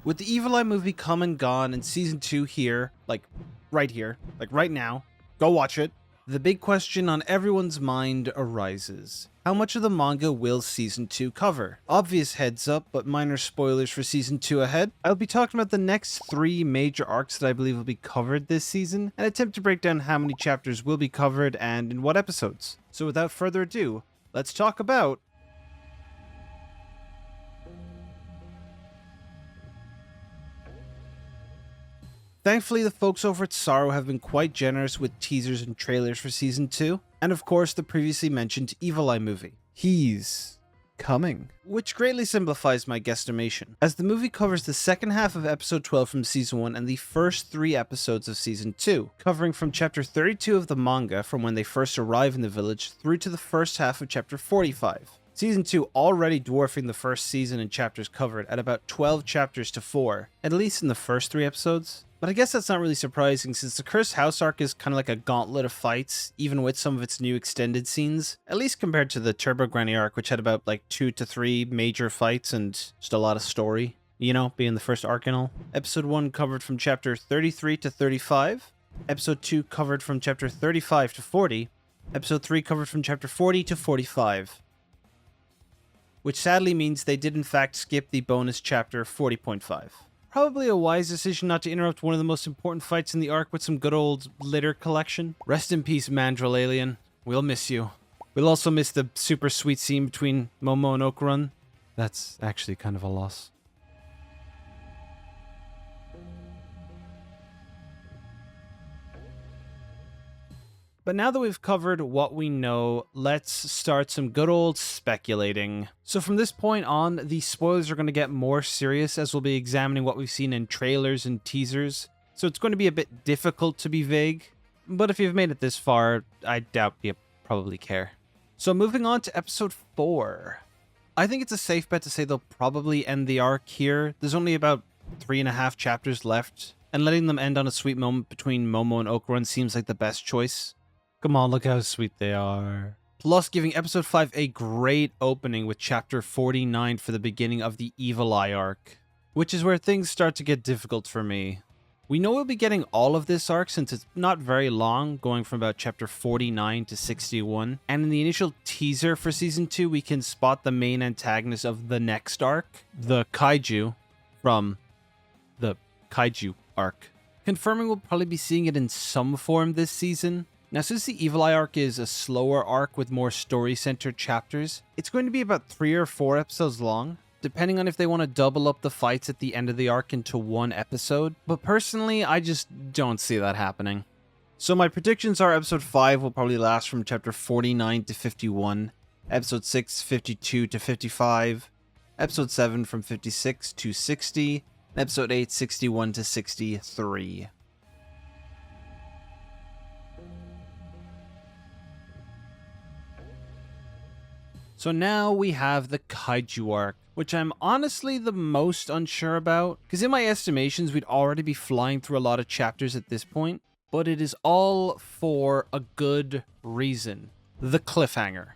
With the Evil Eye movie come and gone and season 2 here, like right now, go watch it. The big question on everyone's mind arises. How much of the manga will season 2 cover? Obvious heads up, but minor spoilers for season 2 ahead. I'll be talking about the next 3 major arcs that I believe will be covered this season, and attempt to break down how many chapters will be covered and in what episodes. So without further ado, let's talk about Thankfully, the folks over at Sorrow have been quite generous with teasers and trailers for Season 2, and of course the previously mentioned Evil Eye movie. He's coming. Which greatly simplifies my guesstimation, as the movie covers the second half of episode 12 from Season 1 and the first 3 episodes of Season 2, covering from chapter 32 of the manga from when they first arrive in the village through to the first half of chapter 45. Season 2 already dwarfing the first season in chapters covered at about 12 chapters to 4, at least in the first 3 episodes. But I guess that's not really surprising since the Cursed House arc is kind of like a gauntlet of fights, even with some of its new extended scenes, at least compared to the Turbo Granny arc, which had about like 2 to 3 major fights and just a lot of story, you know, being the first arc and all. Episode 1 covered from chapter 33 to 35, Episode 2 covered from chapter 35 to 40, Episode 3 covered from chapter 40 to 45. Which sadly means they did in fact skip the bonus chapter 40.5. Probably a wise decision not to interrupt one of the most important fights in the arc with some good old litter collection. Rest in peace, Mandrill Alien. We'll miss you. We'll also miss the super sweet scene between Momo and Okurun. That's actually kind of a loss. But now that we've covered what we know, let's start some good old speculating. So from this point on, the spoilers are going to get more serious as we'll be examining what we've seen in trailers and teasers. So it's going to be a bit difficult to be vague, but if you've made it this far, I doubt you probably care. So moving on to episode 4. I think it's a safe bet to say they'll probably end the arc here. There's only about 3.5 chapters left, and letting them end on a sweet moment between Momo and Okurun seems like the best choice. Come on, look how sweet they are. Plus, giving episode 5 a great opening with chapter 49 for the beginning of the Evil Eye arc, which is where things start to get difficult for me. We know we'll be getting all of this arc since it's not very long, going from about chapter 49 to 61, and in the initial teaser for season 2, we can spot the main antagonist of the next arc, the Kaiju, from the Kaiju arc. Confirming we'll probably be seeing it in some form this season. Now, since the Evil Eye arc is a slower arc with more story-centered chapters, it's going to be about 3 or 4 episodes long, depending on if they want to double up the fights at the end of the arc into one episode. But personally, I just don't see that happening. So my predictions are episode 5 will probably last from chapter 49 to 51, episode 6, 52 to 55, episode 7 from 56 to 60, and episode 8, 61 to 63. So now we have the Kaiju arc, which I'm honestly the most unsure about, because in my estimations we'd already be flying through a lot of chapters at this point, but it is all for a good reason. The cliffhanger.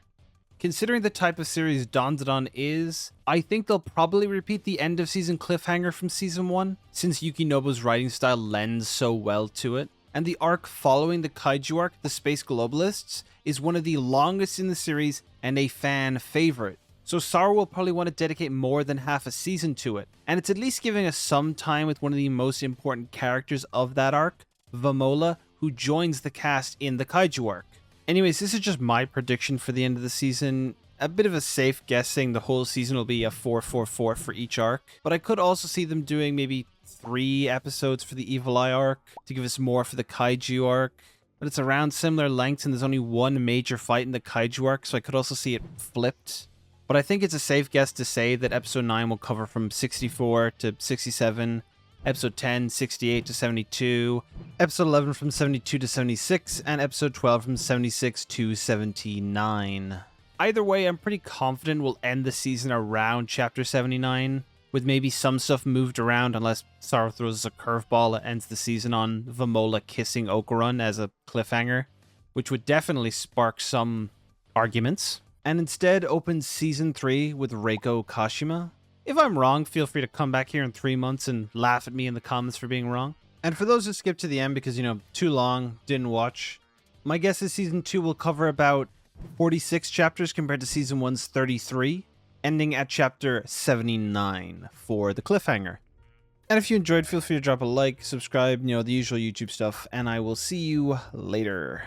Considering the type of series Dandadan is, I think they'll probably repeat the end of season cliffhanger from season 1, since Yukinobu's writing style lends so well to it. And the arc following the Kaiju arc, the Space Globalists, is one of the longest in the series and a fan favorite. So Sorrow will probably want to dedicate more than half a season to it. And it's at least giving us some time with one of the most important characters of that arc, Vamola, who joins the cast in the Kaiju arc. Anyways, this is just my prediction for the end of the season. A bit of a safe guess saying the whole season will be a 4-4-4 for each arc. But I could also see them doing maybe 3 episodes for the Evil Eye arc to give us more for the Kaiju arc. But it's around similar lengths and there's only one major fight in the Kaiju arc, so I could also see it flipped. But I think it's a safe guess to say that episode 9 will cover from 64 to 67, episode 10, 68 to 72, episode 11 from 72 to 76, and episode 12 from 76 to 79. Either way, I'm pretty confident we'll end the season around chapter 79, with maybe some stuff moved around unless Sorrow throws us a curveball that ends the season on Vamola kissing Okurun as a cliffhanger, which would definitely spark some arguments, and instead opens season 3 with Reiko Kashima. If I'm wrong, feel free to come back here in 3 months and laugh at me in the comments for being wrong. And for those who skipped to the end because, too long, didn't watch, my guess is Season 2 will cover about 46 chapters compared to Season 1's 33, ending at Chapter 79 for the cliffhanger. And if you enjoyed, feel free to drop a like, subscribe, the usual YouTube stuff, and I will see you later.